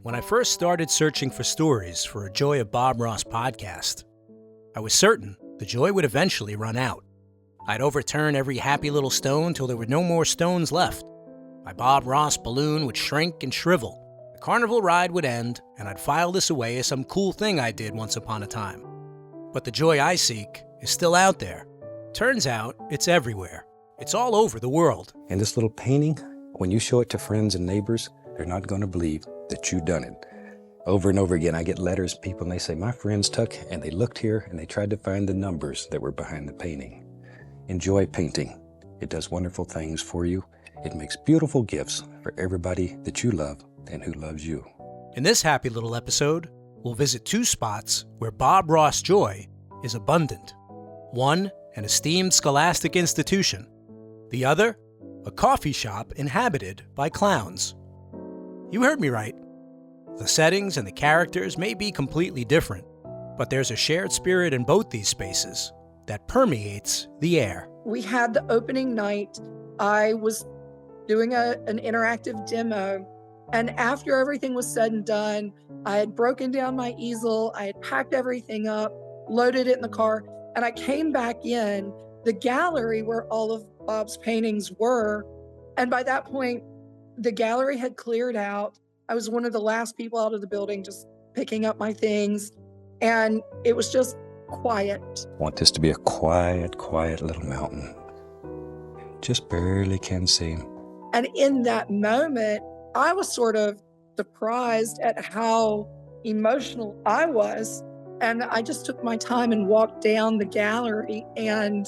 When I first started searching for stories for a Joy of Bob Ross podcast, I was certain the joy would eventually run out. I'd overturn every happy little stone till there were no more stones left. My Bob Ross balloon would shrink and shrivel. The carnival ride would end, and I'd file this away as some cool thing I did once upon a time. But the joy I seek is still out there. Turns out it's everywhere. It's all over the world. And this little painting, when you show it to friends and neighbors, they're not going to believe that you done it. Over and over again, I get letters, people, and they say, my friends took and they looked here and they tried to find the numbers that were behind the painting. Enjoy painting. It does wonderful things for you. It makes beautiful gifts for everybody that you love and who loves you. In this happy little episode, we'll visit two spots where Bob Ross joy is abundant. One, an esteemed scholastic institution. The other, a coffee shop inhabited by clowns. You heard me right. The settings and the characters may be completely different, but there's a shared spirit in both these spaces that permeates the air. We had the opening night. I was doing an interactive demo, and after everything was said and done, I had broken down my easel, I had packed everything up, loaded it in the car, and I came back in the gallery where all of Bob's paintings were, and by that point, the gallery had cleared out. I was one of the last people out of the building, just picking up my things, and it was just quiet. I want this to be a quiet, quiet little mountain. Just barely can see him. And in that moment, I was sort of surprised at how emotional I was. And I just took my time and walked down the gallery, and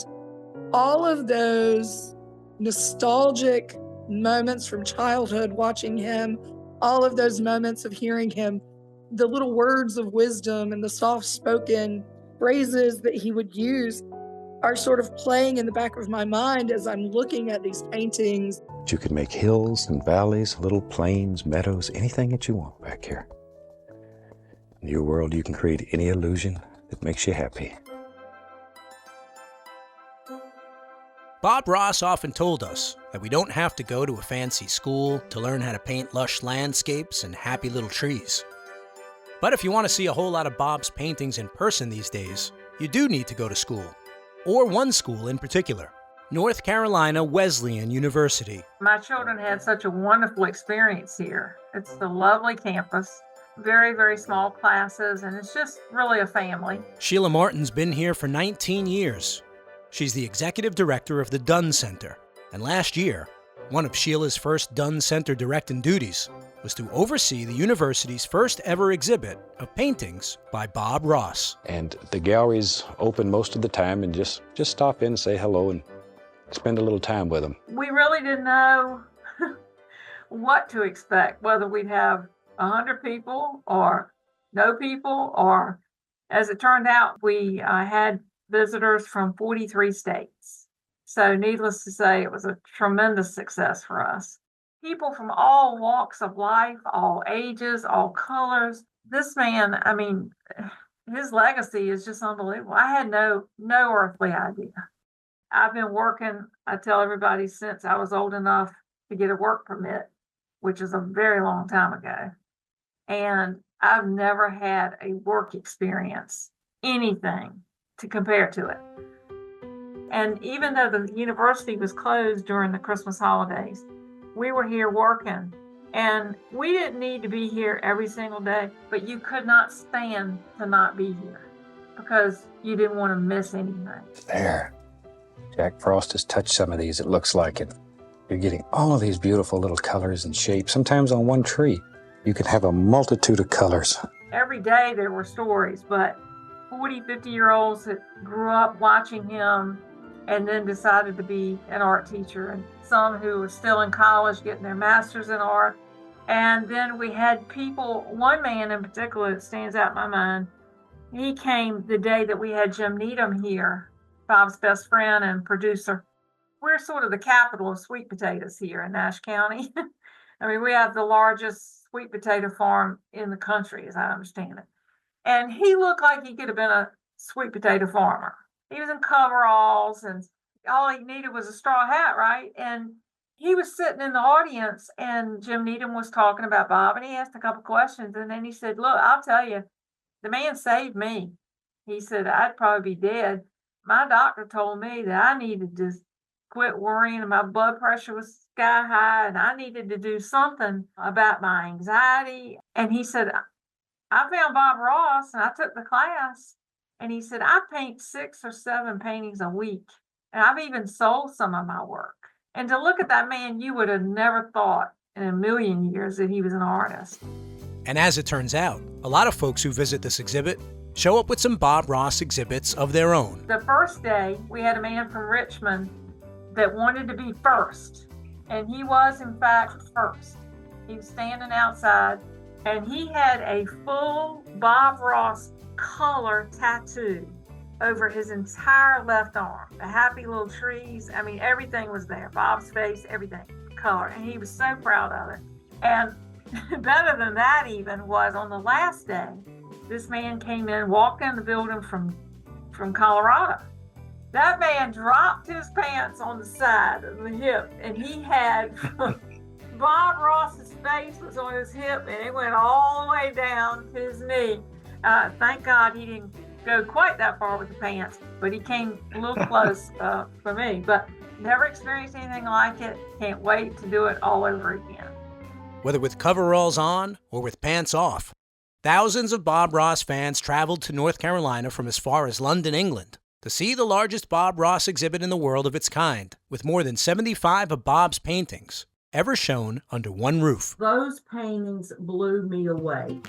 all of those nostalgic moments from childhood watching him, all of those moments of hearing him, the little words of wisdom and the soft-spoken phrases that he would use are sort of playing in the back of my mind as I'm looking at these paintings. You could make hills and valleys, little plains, meadows, anything that you want back here. In your world, you can create any illusion that makes you happy. Bob Ross often told us that we don't have to go to a fancy school to learn how to paint lush landscapes and happy little trees. But if you want to see a whole lot of Bob's paintings in person these days, you do need to go to school. Or one school in particular, North Carolina Wesleyan University. My children had such a wonderful experience here. It's a lovely campus, very, very small classes, and it's just really a family. Sheila Martin's been here for 19 years. She's the executive director of the Dunn Center, and last year, one of Sheila's first Dunn Center directing duties was to oversee the university's first ever exhibit of paintings by Bob Ross. And the gallery's open most of the time, and just stop in, say hello, and spend a little time with them. We really didn't know what to expect, whether we'd have 100 people or no people, or as it turned out, we had visitors from 43 states. So needless to say, it was a tremendous success for us. People from all walks of life, all ages, all colors. This man, I mean, his legacy is just unbelievable. I had no earthly idea. I've been working, I tell everybody, since I was old enough to get a work permit, which is a very long time ago. And I've never had a work experience, anything to compare to it. And even though the university was closed during the Christmas holidays, we were here working, and we didn't need to be here every single day, but you could not stand to not be here because you didn't want to miss anything. There. Jack Frost has touched some of these, it looks like it. You're getting all of these beautiful little colors and shapes. Sometimes on one tree, you can have a multitude of colors. Every day there were stories, but 40, 50-year-olds that grew up watching him and then decided to be an art teacher, and some who were still in college getting their master's in art. And then we had people, one man in particular that stands out in my mind, he came the day that we had Jim Needham here, Bob's best friend and producer. We're sort of the capital of sweet potatoes here in Nash County. I mean, we have the largest sweet potato farm in the country, as I understand it. And he looked like he could have been a sweet potato farmer. He was in coveralls, and all he needed was a straw hat, right? And he was sitting in the audience and Jim Needham was talking about Bob and he asked a couple questions and then he said, look, I'll tell you, the man saved me. He said, I'd probably be dead. My doctor told me that I needed to quit worrying and my blood pressure was sky high and I needed to do something about my anxiety. And he said, I found Bob Ross and I took the class. And he said, I paint 6 or 7 paintings a week. And I've even sold some of my work. And to look at that man, you would have never thought in a million years that he was an artist. And as it turns out, a lot of folks who visit this exhibit show up with some Bob Ross exhibits of their own. The first day, we had a man from Richmond that wanted to be first. And he was, in fact, first. He was standing outside, and he had a full Bob Ross color tattoo over his entire left arm. The happy little trees, I mean, everything was there. Bob's face, everything, color. And he was so proud of it. And better than that even was on the last day, this man came in, walked in the building from Colorado. That man dropped his pants on the side of the hip, and he had Bob Ross's face was on his hip, and it went all the way down to his knee. Thank God he didn't go quite that far with the pants, but he came a little close for me. But never experienced anything like it. Can't wait to do it all over again. Whether with coveralls on or with pants off, thousands of Bob Ross fans traveled to North Carolina from as far as London, England, to see the largest Bob Ross exhibit in the world of its kind, with more than 75 of Bob's paintings ever shown under one roof. Those paintings blew me away.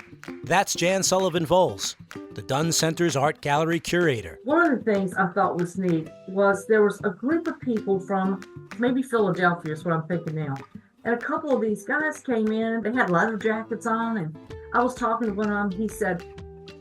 That's Jan Sullivan-Voles, the Dunn Center's art gallery curator. One of the things I thought was neat was there was a group of people from maybe Philadelphia is what I'm thinking now. And a couple of these guys came in, they had leather jackets on, and I was talking to one of them. He said,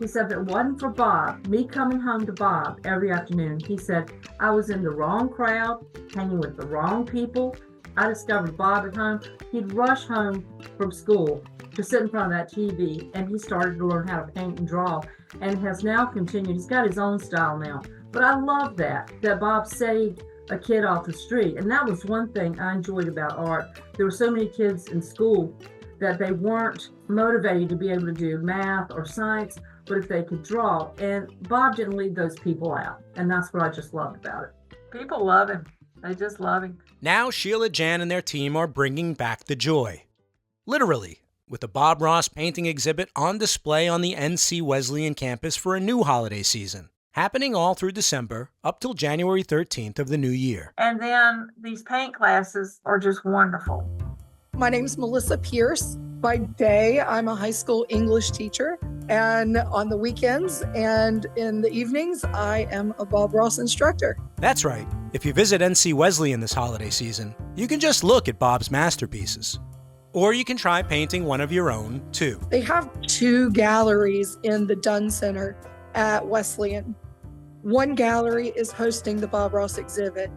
if it wasn't for Bob, me coming home to Bob every afternoon, he said, I was in the wrong crowd, hanging with the wrong people. I discovered Bob at home. He'd rush home from school to sit in front of that TV, and he started to learn how to paint and draw, and has now continued. He's got his own style now. But I love that Bob saved a kid off the street. And that was one thing I enjoyed about art. There were so many kids in school that they weren't motivated to be able to do math or science, but if they could draw. And Bob didn't leave those people out. And that's what I just loved about it. People love him. They just love him. Now Sheila, Jan, and their team are bringing back the joy. Literally, with the Bob Ross painting exhibit on display on the NC Wesleyan campus for a new holiday season, happening all through December up till January 13th of the new year. And then these paint classes are just wonderful. My name's Melissa Pierce. By day, I'm a high school English teacher, and on the weekends and in the evenings, I am a Bob Ross instructor. That's right. If you visit NC Wesleyan this holiday season, you can just look at Bob's masterpieces. Or you can try painting one of your own, too. They have 2 galleries in the Dunn Center at Wesleyan. One gallery is hosting the Bob Ross exhibit.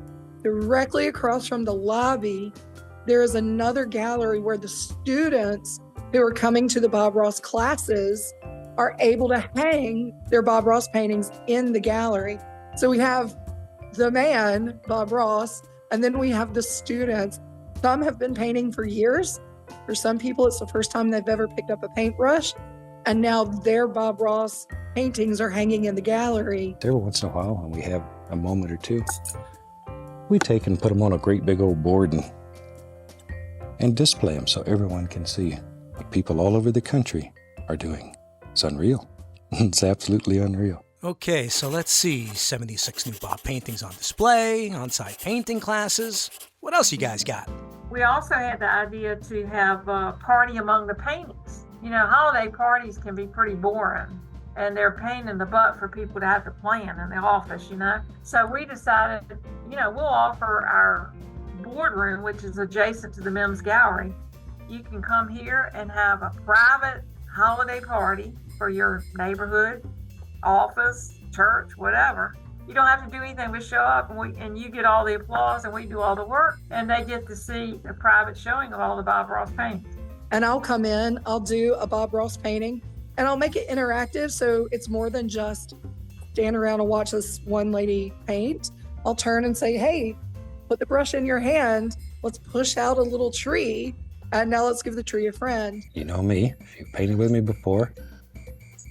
Directly across from the lobby, there is another gallery where the students who are coming to the Bob Ross classes are able to hang their Bob Ross paintings in the gallery. So we have the man, Bob Ross, and then we have the students. Some have been painting for years. For some people, it's the first time they've ever picked up a paintbrush. And now their Bob Ross paintings are hanging in the gallery. Every once in a while, when we have a moment or two, we take and put them on a great big old board and display them so everyone can see what people all over the country are doing. It's unreal. It's absolutely unreal. Okay, so let's see. 76 new Bob paintings on display, on-site painting classes. What else you guys got? We also had the idea to have a party among the paintings. You know, holiday parties can be pretty boring, and they're a pain in the butt for people to have to plan in the office, you know. So we decided, you know, we'll offer our boardroom, which is adjacent to the Mims Gallery. You can come here and have a private holiday party for your neighborhood, office, church, whatever. You don't have to do anything but show up, and you get all the applause, and we do all the work, and they get to see a private showing of all the Bob Ross paintings. And I'll come in, I'll do a Bob Ross painting, and I'll make it interactive, so it's more than just stand around and watch this one lady paint. I'll turn and say, hey, put the brush in your hand. let's push out a little tree, and now let's give the tree a friend. You know me, if you've painted with me before,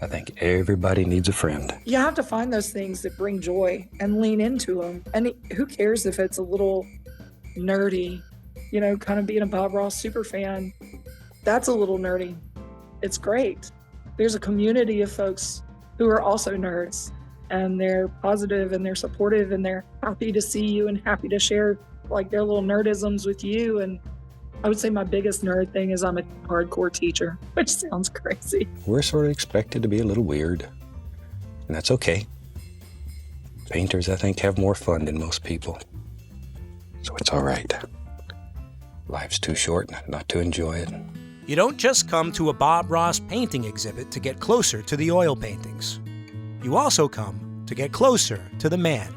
I think everybody needs a friend. You have to find those things that bring joy and lean into them. And who cares if it's a little nerdy, kind of being a Bob Ross super fan. That's a little nerdy. It's great. There's a community of folks who are also nerds, and they're positive and they're supportive and they're happy to see you and happy to share like their little nerdisms with you. And I would say my biggest nerd thing is I'm a hardcore teacher, which sounds crazy. We're sort of expected to be a little weird, and that's okay. Painters, I think, have more fun than most people, so it's all right. Life's too short not to enjoy it. You don't just come to a Bob Ross painting exhibit to get closer to the oil paintings. You also come to get closer to the man.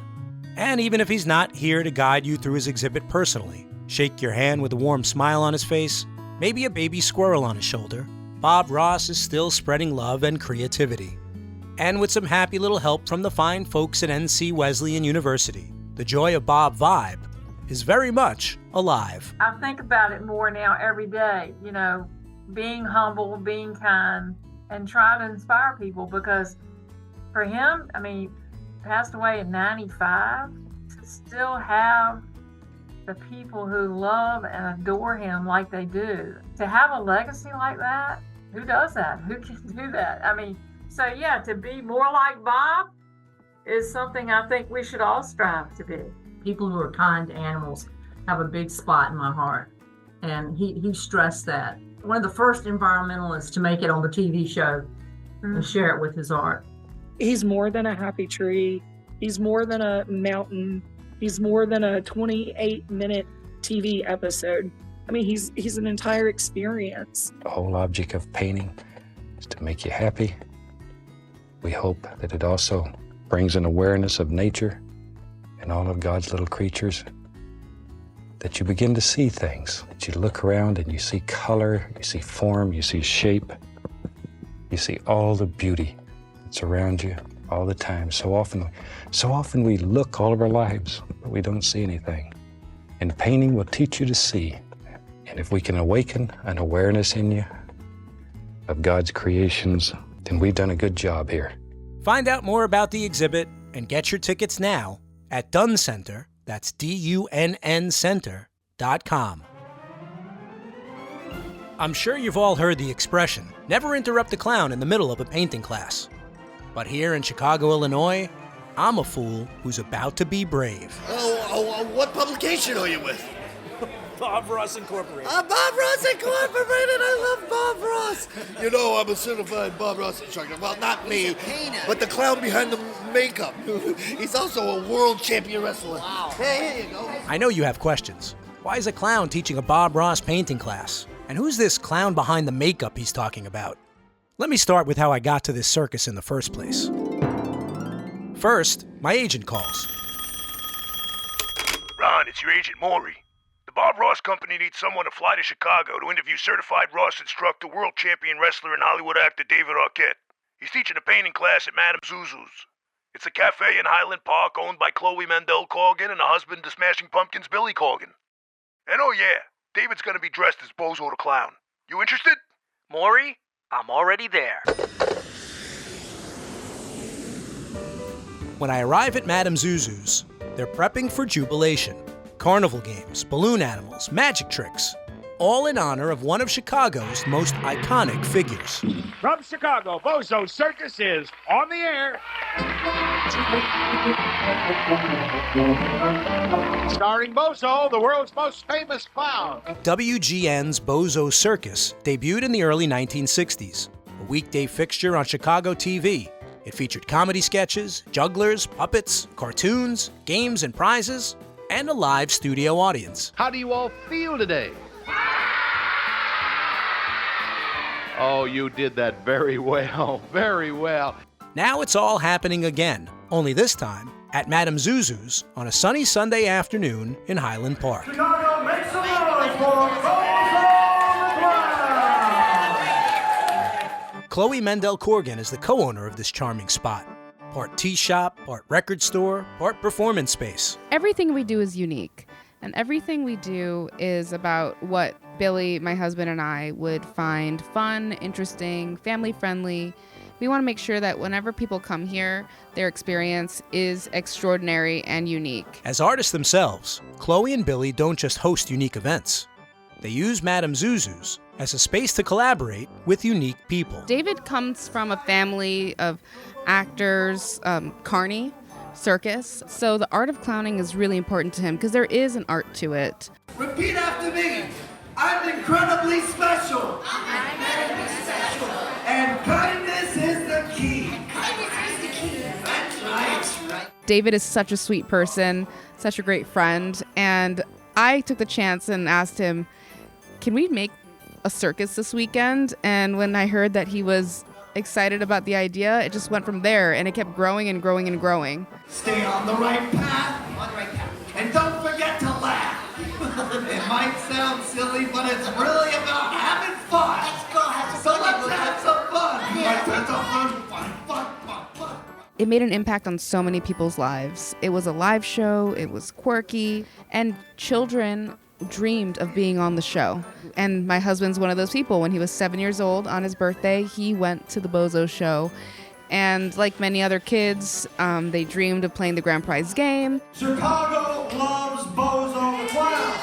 And even if he's not here to guide you through his exhibit personally, shake your hand with a warm smile on his face, maybe a baby squirrel on his shoulder, Bob Ross is still spreading love and creativity. And with some happy little help from the fine folks at NC Wesleyan University, the Joy of Bob vibe is very much alive. I think about it more now every day, being humble, being kind, and try to inspire people, because for him, passed away at 95, to still have the people who love and adore him like they do, to have a legacy like that, who does that? Who can do that? To be more like Bob is something I think we should all strive to be. People who are kind to animals have a big spot in my heart, and he stressed that. One of the first environmentalists to make it on the TV show and share it with his art. He's more than a happy tree. He's more than a mountain. He's more than a 28-minute TV episode. He's an entire experience. The whole object of painting is to make you happy. We hope that it also brings an awareness of nature and all of God's little creatures, that you begin to see things, that you look around and you see color, you see form, you see shape, you see all the beauty that's around you all the time. So often we look all of our lives, but we don't see anything. And painting will teach you to see. And if we can awaken an awareness in you of God's creations, then we've done a good job here. Find out more about the exhibit and get your tickets now at Dunn Center, that's DUNN Center.com. I'm sure you've all heard the expression, never interrupt a clown in the middle of a painting class. But here in Chicago, Illinois, I'm a fool who's about to be brave. What publication are you with? Bob Ross Incorporated. Bob Ross Incorporated! I love Bob Ross! I'm a certified Bob Ross instructor. Well, not me, but the clown behind the makeup. He's also a world champion wrestler. Wow. Hey, here you go. I know you have questions. Why is a clown teaching a Bob Ross painting class? And who's this clown behind the makeup he's talking about? Let me start with how I got to this circus in the first place. First, my agent calls. Ron, it's your agent Maury. The Bob Ross Company needs someone to fly to Chicago to interview certified Ross instructor, world champion wrestler, and Hollywood actor David Arquette. He's teaching a painting class at Madame Zuzu's. It's a cafe in Highland Park owned by Chloe Mendel Corgan and her husband, the Smashing Pumpkins' Billy Corgan. And oh yeah, David's gonna be dressed as Bozo the Clown. You interested? Maury, I'm already there. When I arrive at Madame Zuzu's, they're prepping for jubilation. Carnival games, balloon animals, magic tricks, all in honor of one of Chicago's most iconic figures. From Chicago, Bozo Circus is on the air. Starring Bozo, the world's most famous clown. WGN's Bozo Circus debuted in the early 1960s, a weekday fixture on Chicago TV. It featured comedy sketches, jugglers, puppets, cartoons, games and prizes, and a live studio audience. How do you all feel today? Oh, you did that very well, very well. Now it's all happening again, only this time at Madame Zuzu's on a sunny Sunday afternoon in Highland Park. Chicago, make some noise for Bozo the Clown! Chloe Mendel Corgan is the co-owner of this charming spot. Part tea shop, part record store, part performance space. Everything we do is unique. And everything we do is about what Billy, my husband, and I would find fun, interesting, family-friendly. We want to make sure that whenever people come here, their experience is extraordinary and unique. As artists themselves, Chloe and Billy don't just host unique events. They use Madame Zuzu's as a space to collaborate with unique people. David comes from a family of actors, carny, circus. So the art of clowning is really important to him because there is an art to it. Repeat after me. I'm incredibly special. And kindness is the key. That's right. David is such a sweet person, such a great friend, and I took the chance and asked him, can we make a circus this weekend? And when I heard that he was excited about the idea, it just went from there, and it kept growing and growing and growing. Stay on the right path. And don't forget to laugh. It might sound silly, but it's really about having fun. Let's go have some fun. So let's have some fun. Fun. It made an impact on so many people's lives. It was a live show, it was quirky, and children dreamed of being on the show. And my husband's one of those people. When he was 7 years old on his birthday, he went to the Bozo show. And like many other kids, they dreamed of playing the grand prize game. Chicago loves Bozo the Clown.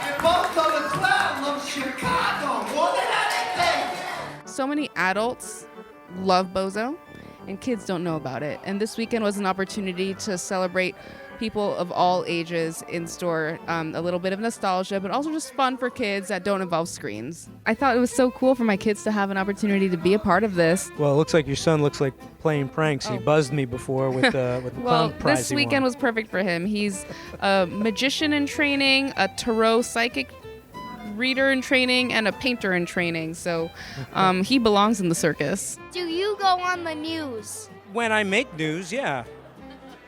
And Bozo the Clown loves Chicago more than anything. So many adults love Bozo, and kids don't know about it. And this weekend was an opportunity to celebrate people of all ages in store, a little bit of nostalgia, but also just fun for kids that don't involve screens. I thought it was so cool for my kids to have an opportunity to be a part of this. Well, it looks like your son looks like playing pranks. He buzzed me before with the clown prize. This weekend was perfect for him. He's a magician in training, a tarot psychic reader in training, and a painter in training. So he belongs in the circus. Do you go on the news? When I make news, yeah.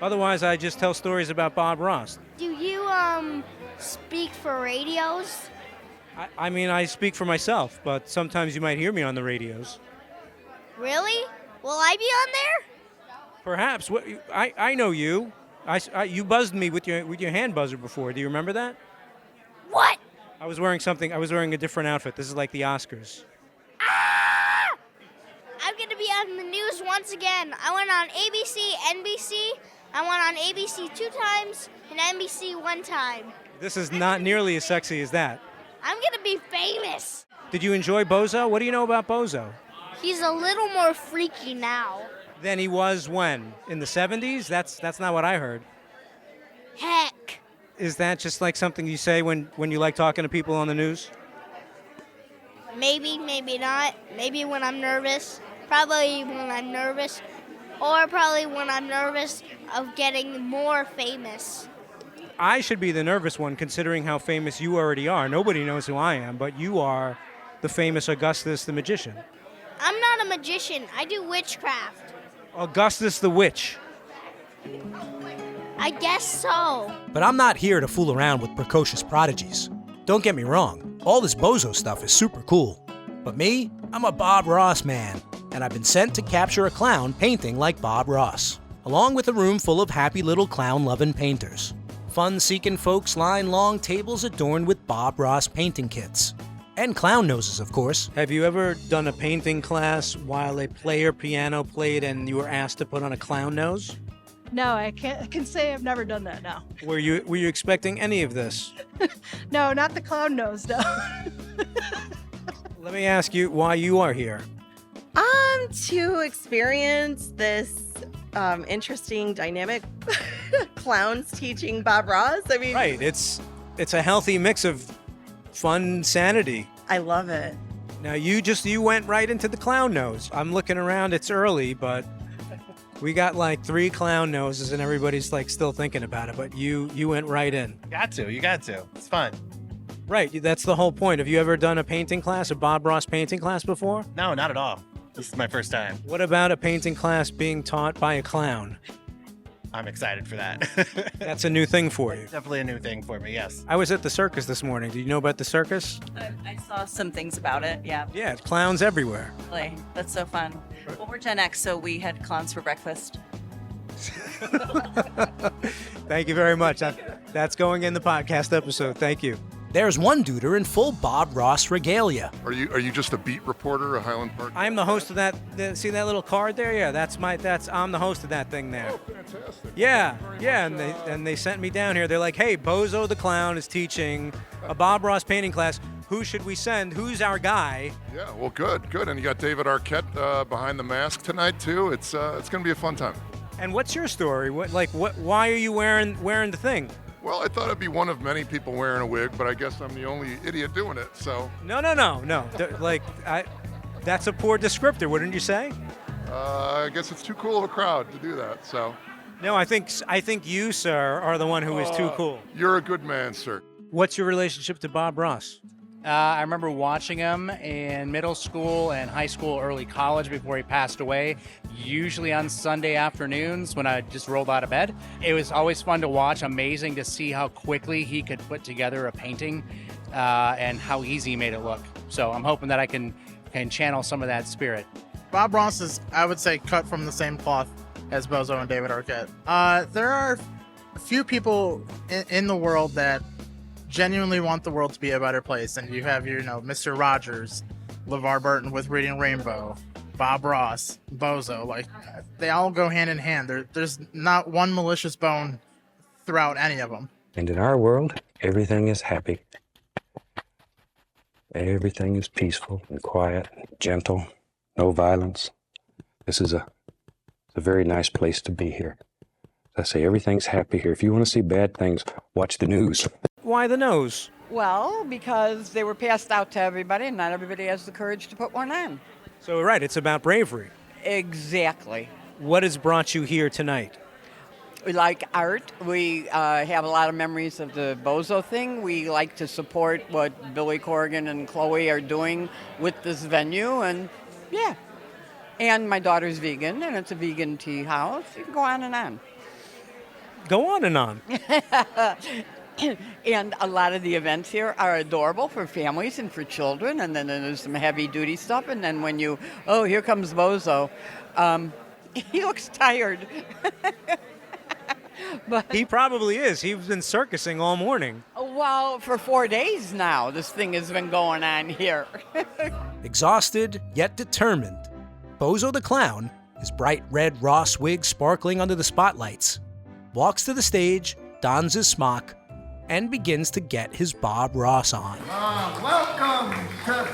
Otherwise, I just tell stories about Bob Ross. Do you speak for radios? I mean, I speak for myself, but sometimes you might hear me on the radios. Really? Will I be on there? Perhaps. I know you. You buzzed me with your hand buzzer before. Do you remember that? What? I was wearing a different outfit. This is like the Oscars. Ah! I'm going to be on the news once again. I went on ABC, NBC. I went on ABC 2 times and NBC 1 time. This is not nearly as sexy as that. I'm going to be famous. Did you enjoy Bozo? What do you know about Bozo? He's a little more freaky now. Than he was when? In the 70s? That's not what I heard. Heck. Is that just like something you say when you like talking to people on the news? Maybe, maybe not. Maybe when I'm nervous. Probably when I'm nervous. Or probably when I'm nervous of getting more famous. I should be the nervous one considering how famous you already are. Nobody knows who I am, but you are the famous Augustus the magician. I'm not a magician. I do witchcraft. Augustus the witch. I guess so. But I'm not here to fool around with precocious prodigies. Don't get me wrong, all this Bozo stuff is super cool. But me, I'm a Bob Ross man, and I've been sent to capture a clown painting like Bob Ross, along with a room full of happy little clown-loving painters. Fun-seeking folks line long tables adorned with Bob Ross painting kits. And clown noses, of course. Have you ever done a painting class while a player piano played and you were asked to put on a clown nose? No, I can say I've never done that, no. Were you expecting any of this? No, not the clown nose, no. Let me ask you why you are here. To experience this interesting dynamic clowns teaching Bob Ross. I mean, right, it's a healthy mix of fun sanity. I love it. Now you went right into the clown nose. I'm looking around, it's early, but we got like 3 clown noses and everybody's like still thinking about it, but you went right in. You got to. It's fun. Right, that's the whole point. Have you ever done a painting class, a Bob Ross painting class before? No, not at all. This is my first time. What about a painting class being taught by a clown? I'm excited for that. That's a new thing for you. Definitely a new thing for me, yes. I was at the circus this morning. Do you know about the circus? I saw some things about it, yeah. Yeah, it's clowns everywhere. Really? That's so fun. Well, we're Gen X, so we had clowns for breakfast. Thank you very much. That's going in the podcast episode. Thank you. There's one duder in full Bob Ross regalia. Are you just a beat reporter at Highland Park? I'm the host of that. See that little card there? Yeah, I'm the host of that thing there. Oh, fantastic. Yeah, and they sent me down here. They're like, hey, Bozo the Clown is teaching a Bob Ross painting class. Who should we send? Who's our guy? Yeah, well, good. And you got David Arquette behind the mask tonight too. It's going to be a fun time. And what's your story? Why are you wearing the thing? Well, I thought I'd be one of many people wearing a wig, but I guess I'm the only idiot doing it. So. No. That's a poor descriptor, wouldn't you say? I guess it's too cool of a crowd to do that. So. No, I think you, sir, are the one who is too cool. You're a good man, sir. What's your relationship to Bob Ross? I remember watching him in middle school and high school, early college before he passed away, usually on Sunday afternoons when I just rolled out of bed. It was always fun to watch, amazing to see how quickly he could put together a painting and how easy he made it look. So I'm hoping that I can channel some of that spirit. Bob Ross is, I would say, cut from the same cloth as Bozo and David Arquette. There are a few people in the world that genuinely want the world to be a better place, and you have Mr. Rogers, LeVar Burton with Reading Rainbow, Bob Ross, Bozo. Like, they all go hand in hand. There's not one malicious bone throughout any of them. And in our world, everything is happy. Everything is peaceful and quiet, gentle, no violence. This is a very nice place to be here. I say everything's happy here. If you want to see bad things, watch the news. Why the nose? Well, because they were passed out to everybody, and not everybody has the courage to put one on. So, right, it's about bravery. Exactly. What has brought you here tonight? We like art. We have a lot of memories of the Bozo thing. We like to support what Billy Corrigan and Chloe are doing with this venue, and yeah. And my daughter's vegan, and it's a vegan tea house. You can go on and on. Go on and on. And a lot of the events here are adorable for families and for children. And then there's some heavy duty stuff. And then when here comes Bozo, he looks tired. But he probably is. He's been circusing all morning. Well, for 4 days now, this thing has been going on here. Exhausted, yet determined, Bozo the Clown, his bright red Ross wig sparkling under the spotlights, walks to the stage, dons his smock, and begins to get his Bob Ross on. Welcome to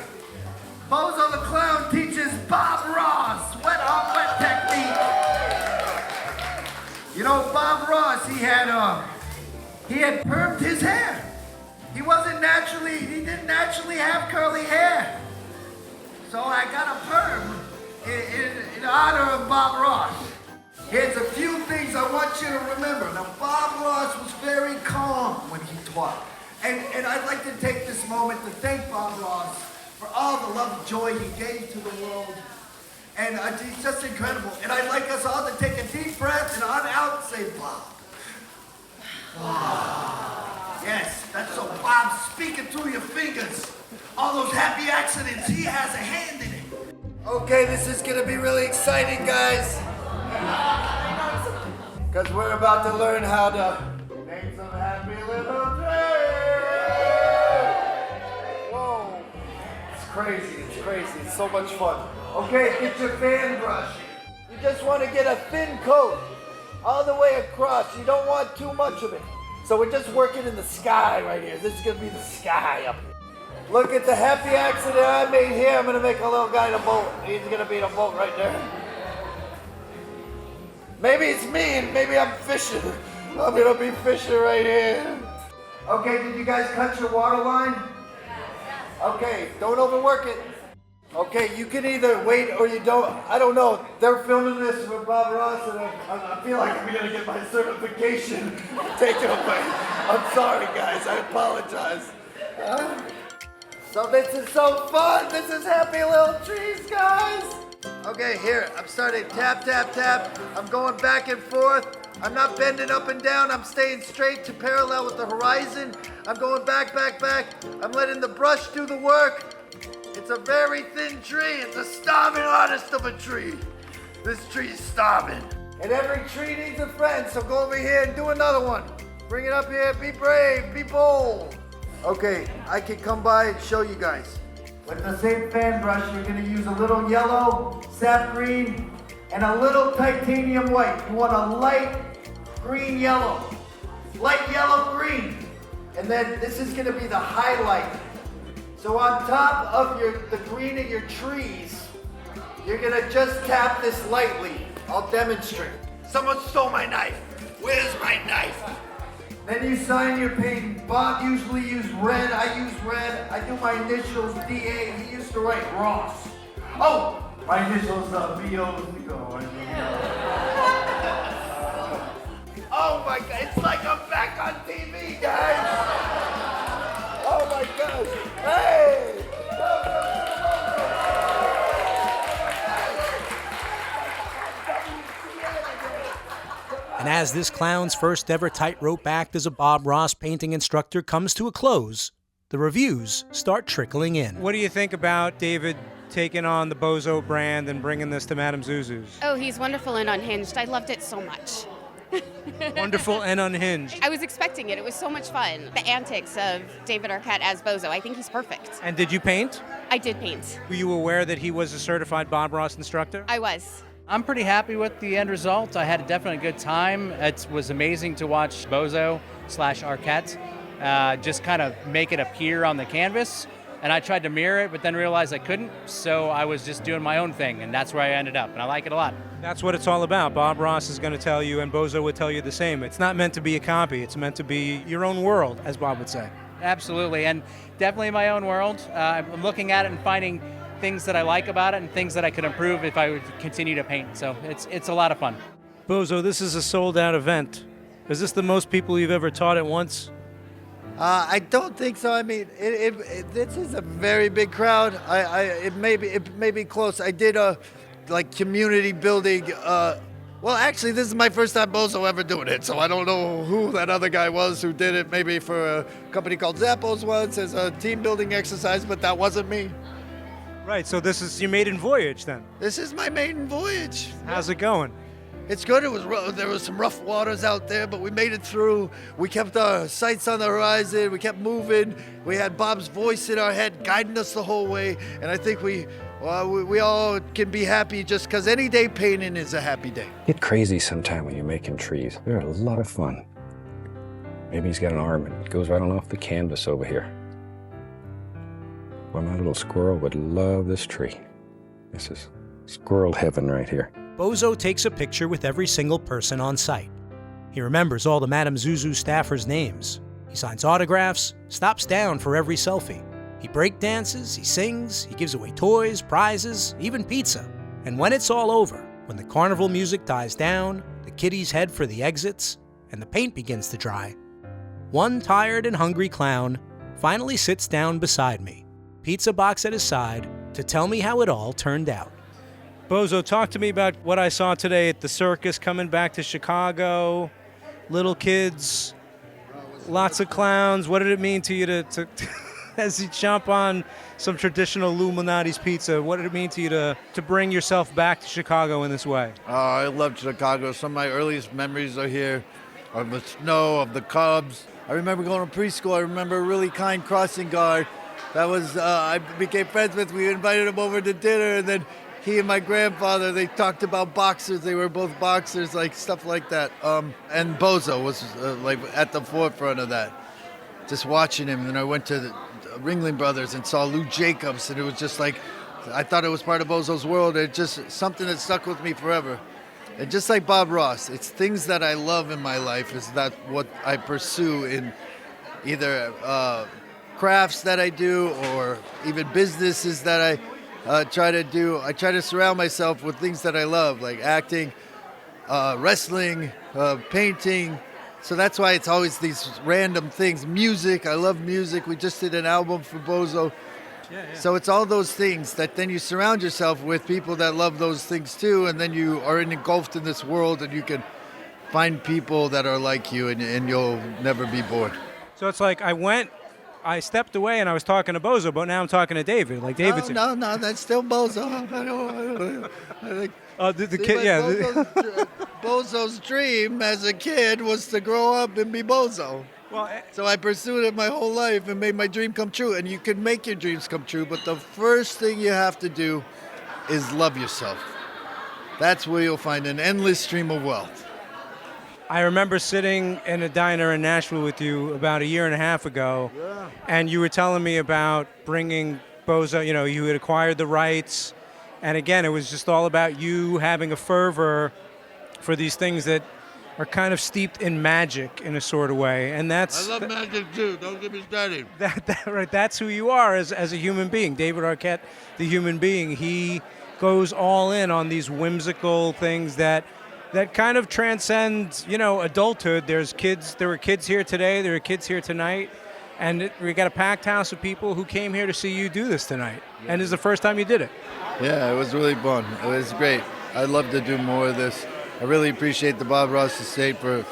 Bozo the Clown teaches Bob Ross wet on wet technique. You know, Bob Ross, he had permed his hair. He didn't naturally have curly hair. So I got a perm in honor of Bob Ross. Here's a few things I want you to remember. Now, Bob Ross was very calm when he taught. And I'd like to take this moment to thank Bob Ross for all the love and joy he gave to the world. And he's just incredible. And I'd like us all to take a deep breath and on out say, Bob. Wow. Yes, that's so Bob speaking through your fingers. All those happy accidents, he has a hand in it. Okay, this is gonna be really exciting, guys. Because we're about to learn how to make some happy little dreams. Whoa. It's crazy. It's so much fun. Okay, get your fan brush. You just want to get a thin coat all the way across. You don't want too much of it. So we're just working in the sky right here. This is going to be the sky up here. Look at the happy accident I made here. I'm going to make a little guy in a boat. He's going to be in a boat right there. Maybe it's me and maybe I'm fishing. I'm going to be fishing right here. Okay, did you guys cut your water line? Okay, don't overwork it. Okay, you can either wait or you don't. I don't know. They're filming this with Bob Ross, and I feel like I'm gonna get my certification taken away. I'm sorry, guys. I apologize. So this is so fun. This is happy little trees, guys. Okay, here. I'm starting tap, tap, tap. I'm going back and forth. I'm not bending up and down. I'm staying straight to parallel with the horizon. I'm going back, back, back. I'm letting the brush do the work. It's a very thin tree. It's a starving artist of a tree. This tree's starving. And every tree needs a friend, so go over here and do another one. Bring it up here, be brave, be bold. Okay, I can come by and show you guys. With the same fan brush, you're gonna use a little yellow, sap green, and a little titanium white. You want a light green yellow, light yellow green. And then this is gonna be the highlight. So on top of the green of your trees, you're gonna just tap this lightly. I'll demonstrate. Someone stole my knife. Where's my knife? Then you sign your painting. Bob usually used red. I use red. I do my initials DA. He used to write Ross. Oh, my initials B-O-Z-O. Oh my God, it's like I'm back on TV, guys. Oh my gosh. Hey! And as this clown's first ever tightrope act as a Bob Ross painting instructor comes to a close, the reviews start trickling in. What do you think about David taking on the Bozo brand and bringing this to Madame Zuzu's? Oh, he's wonderful and unhinged. I loved it so much. Wonderful and unhinged. I was expecting it. It was so much fun. The antics of David Arquette as Bozo. I think he's perfect. And did you paint? I did paint. Were you aware that he was a certified Bob Ross instructor? I was. I'm pretty happy with the end result. I had definitely a good time. It was amazing to watch Bozo / Arquette just kind of make it appear on the canvas. And I tried to mirror it, but then realized I couldn't. So I was just doing my own thing, and that's where I ended up. And I like it a lot. That's what it's all about. Bob Ross is going to tell you, and Bozo would tell you the same. It's not meant to be a copy. It's meant to be your own world, as Bob would say. Absolutely, and definitely my own world. I'm looking at it and finding things that I like about it and things that I could improve if I would continue to paint. So it's a lot of fun. Bozo, this is a sold-out event. Is this the most people you've ever taught at once? I don't think so. I mean, this is a very big crowd. It may be close. I did like community building. Well, actually, this is my first time Bozo ever doing it, so I don't know who that other guy was who did it. Maybe for a company called Zappos once as a team building exercise, but that wasn't me. Right. So this is your maiden voyage, then? This is my maiden voyage. How's it going? It's good. There was some rough waters out there, but we made it through. We kept our sights on the horizon. We kept moving. We had Bob's voice in our head guiding us the whole way. And I think we all can be happy just because any day painting is a happy day. Get crazy sometime when you're making trees. They're a lot of fun. Maybe he's got an arm and it goes right on off the canvas over here. Well, my little squirrel would love this tree. This is squirrel heaven right here. Bozo takes a picture with every single person on site. He remembers all the Madame Zuzu staffers' names. He signs autographs, stops down for every selfie. He break dances, he sings, he gives away toys, prizes, even pizza. And when it's all over, when the carnival music dies down, the kiddies head for the exits, and the paint begins to dry, one tired and hungry clown finally sits down beside me, pizza box at his side, to tell me how it all turned out. Bozo, talk to me about what I saw today at the circus coming back to Chicago. Little kids, lots of clowns. What did it mean to you to as you chomp on some traditional Illuminati's pizza, what did it mean to you to bring yourself back to Chicago in this way? Oh, I loved Chicago. Some of my earliest memories are here, of the snow, of the Cubs. I remember going to preschool. I remember a really kind crossing guard that was I became friends with. We invited him over to dinner, and then he and my grandfather, they talked about boxers. They were both boxers, like stuff like that. And Bozo was like at the forefront of that. Just watching him, and I went to the Ringling Brothers and saw Lou Jacobs, and it was just like, I thought it was part of Bozo's world. It's just something that stuck with me forever. And just like Bob Ross, it's things that I love in my life is that what I pursue in either crafts that I do or even businesses that I try to do. I try to surround myself with things that I love, like acting, wrestling, painting. So that's why it's always these random things. Music, I love music. We just did an album for Bozo. Yeah. So it's all those things that then you surround yourself with people that love those things too, and then you are engulfed in this world, and you can find people that are like you, and you'll never be bored. So it's like I stepped away and I was talking to Bozo, but now I'm talking to David. Like David's. No, that's still Bozo. I think The See, kid, but yeah. Bozo's dream as a kid was to grow up and be Bozo. So I pursued it my whole life and made my dream come true. And you can make your dreams come true, but the first thing you have to do is love yourself. That's where you'll find an endless stream of wealth. I remember sitting in a diner in Nashville with you about a year and a half ago, and you were telling me about bringing Bozo, you had acquired the rights, and again, it was just all about you having a fervor for these things that are kind of steeped in magic in a sort of way, and that's... I love magic too, don't get me started. Right, that's who you are as a human being. David Arquette, the human being, he goes all in on these whimsical things that kind of transcend, adulthood. There were kids here today, there were kids here tonight, and we got a packed house of people who came here to see you do this tonight. Yeah. And this is the first time you did it. Yeah, it was really fun. It was great. I'd love to do more of this. I really appreciate the Bob Ross Estate for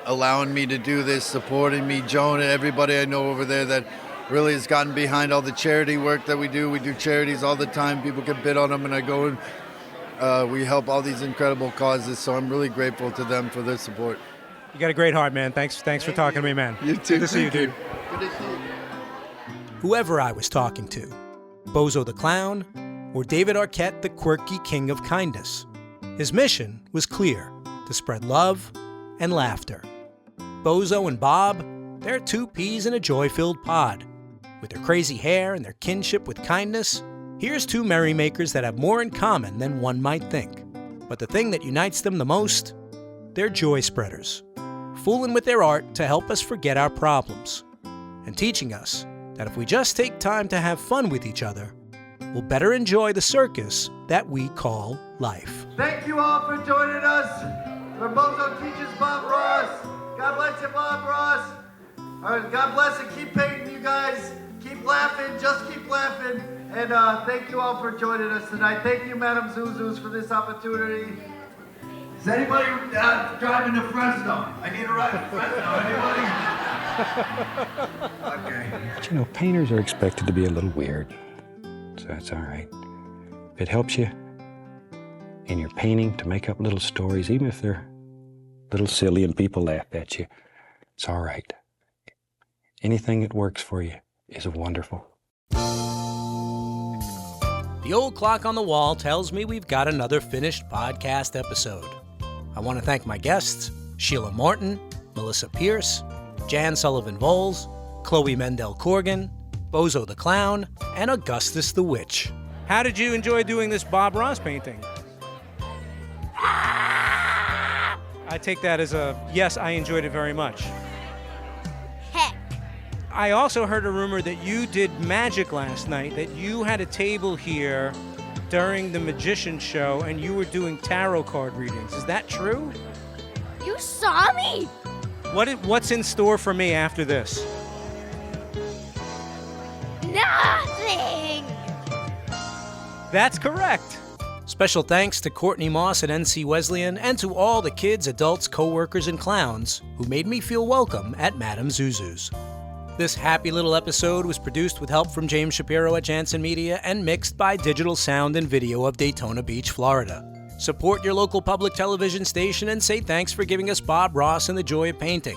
allowing me to do this, supporting me, Joan and everybody I know over there that really has gotten behind all the charity work that we do. We do charities all the time. People can bid on them, and I go and we help all these incredible causes, so I'm really grateful to them for their support. You got a great heart, man. Thanks for talking to me, man. You too. Good to see you, dude. Good to see you. Whoever I was talking to, Bozo the Clown or David Arquette, the quirky king of kindness, his mission was clear: to spread love and laughter. Bozo and Bob, they're two peas in a joy-filled pod. With their crazy hair and their kinship with kindness, here's two merrymakers that have more in common than one might think. But the thing that unites them the most? They're joy spreaders, fooling with their art to help us forget our problems, and teaching us that if we just take time to have fun with each other, we'll better enjoy the circus that we call life. Thank you all for joining us for Bozo Teaches Bob Ross. God bless you, Bob Ross. All right, God bless and keep painting, you guys. Keep laughing, just keep laughing. And thank you all for joining us tonight. Thank you, Madam Zuzus, for this opportunity. Is anybody driving to Fresno? I need a ride to Fresno. Anybody? Okay. But painters are expected to be a little weird, so that's all right. If it helps you in your painting to make up little stories, even if they're a little silly and people laugh at you, it's all right. Anything that works for you is wonderful. The old clock on the wall tells me we've got another finished podcast episode. I want to thank my guests, Sheila Martin, Melissa Pierce, Jan Sullivan-Voles, Chloe Mendel-Corgan, Bozo the Clown, and Augustus the Witch. How did you enjoy doing this Bob Ross painting? I take that as a yes, I enjoyed it very much. I also heard a rumor that you did magic last night, that you had a table here during the magician show and you were doing tarot card readings. Is that true? You saw me? What's in store for me after this? Nothing! That's correct. Special thanks to Courtney Moss at NC Wesleyan and to all the kids, adults, co-workers, and clowns who made me feel welcome at Madame Zuzu's. This happy little episode was produced with help from James Shapiro at Jansen Media and mixed by Digital Sound and Video of Daytona Beach, Florida. Support your local public television station and say thanks for giving us Bob Ross and the joy of painting.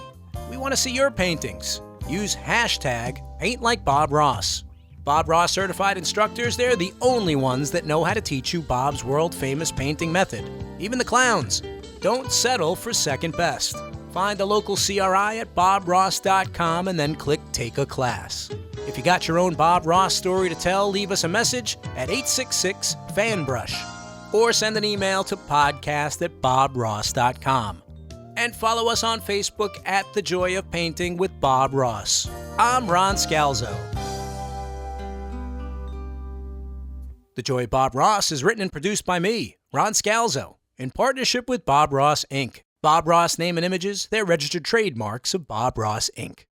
We want to see your paintings. Use hashtag #PaintLikeBobRoss. Bob Ross certified instructors, they're the only ones that know how to teach you Bob's world-famous painting method. Even the clowns. Don't settle for second best. Find a local CRI at bobross.com and then click Take a Class. If you got your own Bob Ross story to tell, leave us a message at 866-FANBRUSH or send an email to podcast@bobross.com. And follow us on Facebook at The Joy of Painting with Bob Ross. I'm Ron Scalzo. The Joy of Bob Ross is written and produced by me, Ron Scalzo, in partnership with Bob Ross, Inc. Bob Ross Name and Images, they're registered trademarks of Bob Ross, Inc.